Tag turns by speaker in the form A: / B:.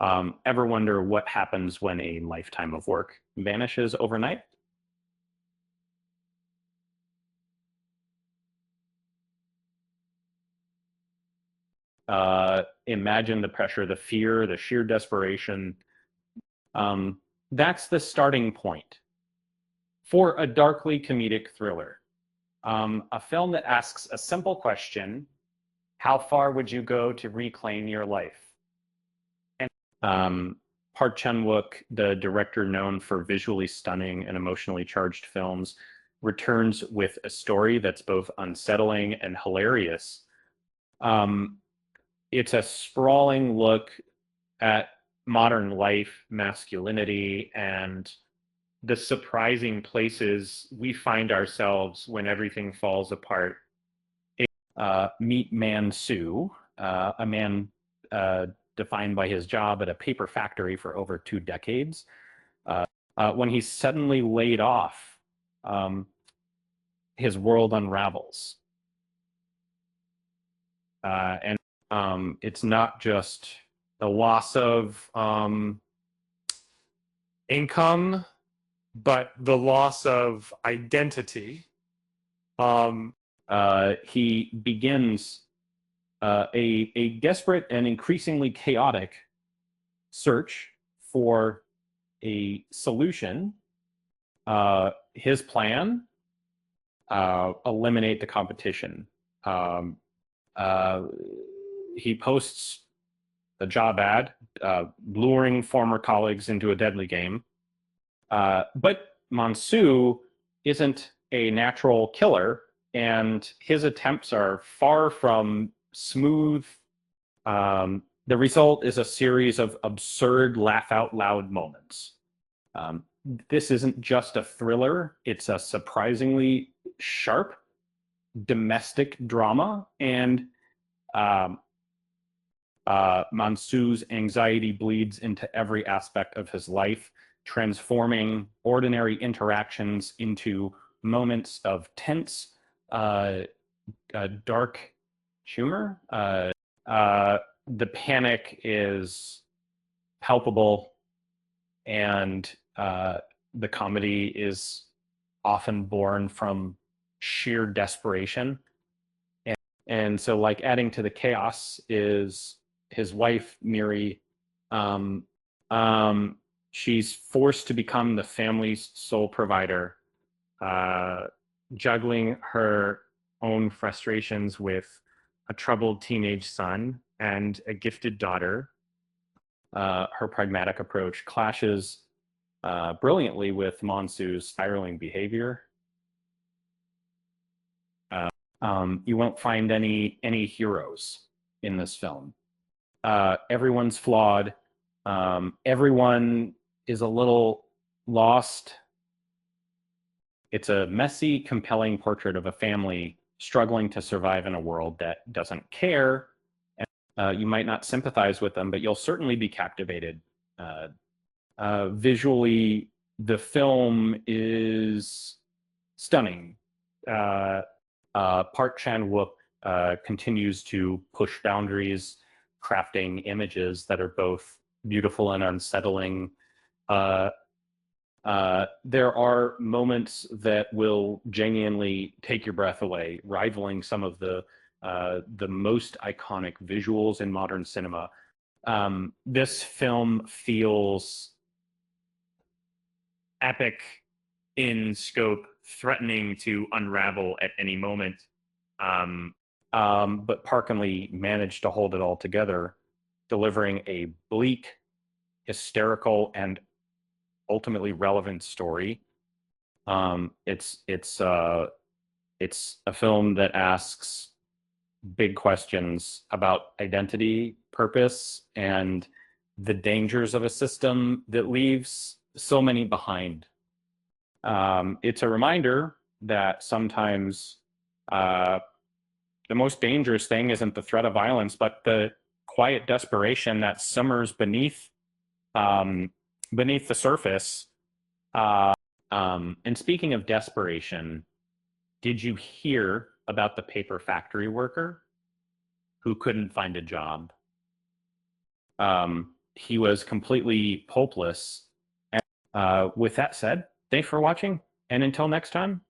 A: Ever wonder what happens when a lifetime of work vanishes overnight? Imagine the pressure, the fear, the sheer desperation. Um, that's the starting point for a darkly comedic thriller. A film that asks a simple question: how far would you go to reclaim your life? And Park Chan-wook, the director known for visually stunning and emotionally charged films, returns with a story that's both unsettling and hilarious. Um, it's a sprawling look at modern life, masculinity, and the surprising places we find ourselves when everything falls apart. Meet Man Sue, a man uh, defined by his job at a paper factory for over 2 decades. When he's suddenly laid off, um, his world unravels. And it's not just the loss of income, but the loss of identity. He begins a desperate and increasingly chaotic search for a solution. His plan: eliminate the competition. Um, uh, he posts a job ad, luring former colleagues into a deadly game. But Mansu isn't a natural killer, and his attempts are far from smooth. The result is a series of absurd, laugh out loud moments. Um, this isn't just a thriller, it's a surprisingly sharp domestic drama, and um, Mansu's anxiety bleeds into every aspect of his life, transforming ordinary interactions into moments of tense, uh, dark humor. Uh, the panic is palpable, and the comedy is often born from sheer desperation. And so, like, adding to the chaos is his wife, Miri. Um, um, she's forced to become the family's sole provider, uh, juggling her own frustrations with a troubled teenage son and a gifted daughter. Her pragmatic approach clashes brilliantly with Monsu's spiraling behavior. You won't find any heroes in this film. Everyone's flawed. Everyone is a little lost. It's a messy, compelling portrait of a family struggling to survive in a world that doesn't care. And, you might not sympathize with them, but you'll certainly be captivated. Uh, Visually, the film is stunning. Uh, Park Chan-wook continues to push boundaries, crafting images that are both beautiful and unsettling. Uh, there are moments that will genuinely take your breath away, rivaling some of the most iconic visuals in modern cinema. This film feels epic in scope, threatening to unravel at any moment. Um, but Park and Lee managed to hold it all together, delivering a bleak, hysterical, and ultimately relevant story. It's a film that asks big questions about identity, purpose, and the dangers of a system that leaves so many behind. It's a reminder that sometimes uh, the most dangerous thing isn't the threat of violence, but the quiet desperation that simmers um, beneath the surface. Uh, and speaking of desperation, did you hear about the paper factory worker who couldn't find a job? he was completely pulpless. And, with that said, thanks for watching, and until next time,